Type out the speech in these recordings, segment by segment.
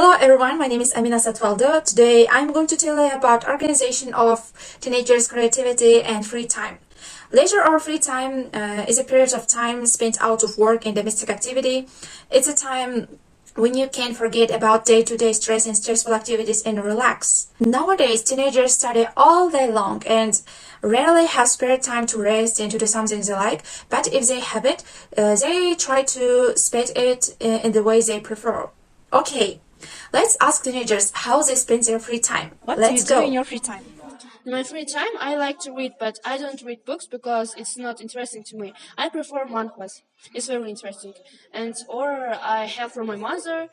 Hello everyone, my name is Amina. Today I'm going to tell you about organization of teenagers' creativity and free time. Leisure or free time is a period of time spent out of work and domestic activity. It's a time when you can forget about day-to-day stress and stressful activities and relax. Nowadays, teenagers study all day long and rarely have spare time to rest and to do something they like. But if they have it, they try to spend it in the way they prefer. Okay, let's ask teenagers how they spend their free time. What Let's do you go. do in your free time? In my free time, I like to read, but I don't read books because it's not interesting to me. I prefer manhwas. It's very interesting. Or I help from my mother,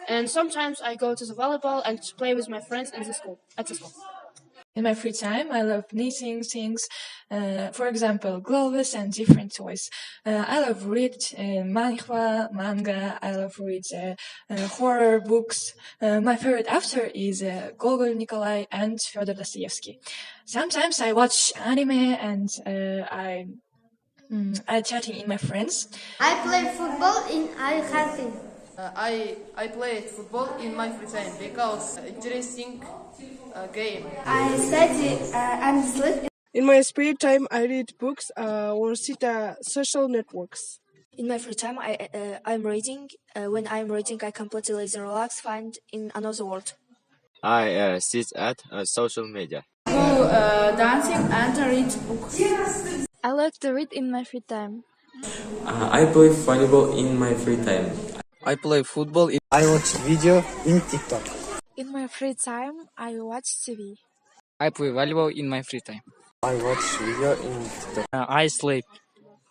and sometimes I go to the volleyball and play with my friends in the school, at the school. In my free time, I love knitting things, for example, gloves and different toys. I love read manhwa, manga. I love read horror books. My favorite author is Gogol Nikolai and Fyodor Dostoevsky. Sometimes I watch anime and I chatting in my friends. I play football in Al-Khatim. I play football in my free time because interesting game. I study and sleep. In my spare time, I read books or sit social networks. In my free time, I'm reading. When I'm reading, I completely relax, find in another world. I sit at social media. Go dancing and read books. I like to read in my free time. I play volleyball in my free time. I play football. I watch video in TikTok. In my free time, I watch TV. I play volleyball in my free time. I watch video in TikTok. I sleep.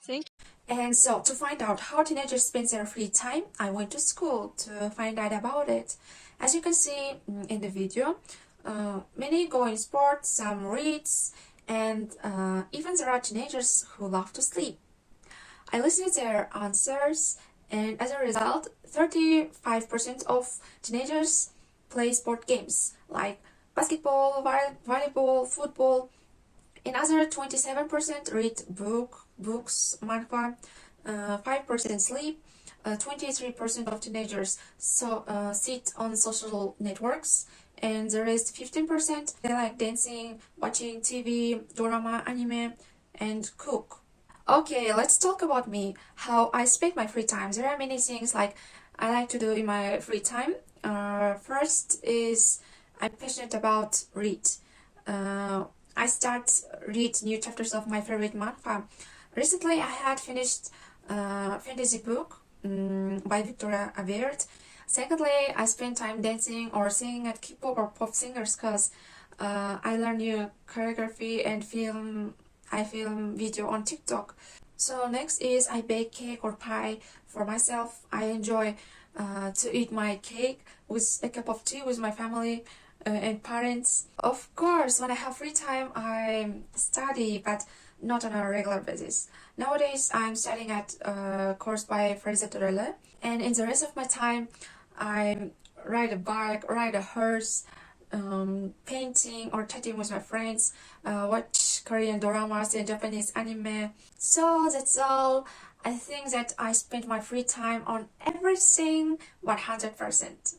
Thank you. And so, to find out how teenagers spend their free time, I went to school to find out about it. As you can see in the video, many go in sports, some reads, and even there are teenagers who love to sleep. I listened to their answers, and as a result, 35% of teenagers play sport games like basketball, volleyball, football. Another 27% read books, manhwa, 5% sleep, 23% of teenagers sit on social networks, and the rest 15% they like dancing, watching TV, drama, anime, and cook. Okay, let's talk about me, how I spend my free time. There are many things like I like to do in my free time. First is I'm passionate about read. I start read new chapters of my favorite manhwa. Recently, I had finished fantasy book by Victoria Avert. Secondly, I spend time dancing or singing at K-pop or pop singers because I learn new choreography and film video on TikTok. So next is I bake cake or pie for myself. I enjoy to eat my cake with a cup of tea with my family and parents. Of course, when I have free time, I study, but not on a regular basis. Nowadays, I'm studying at a course by Fraser Torelle, and in the rest of my time, I ride a bike, ride a horse, painting or chatting with my friends, watch Korean dramas and Japanese anime. So that's all. I think that I spend my free time on everything 100%.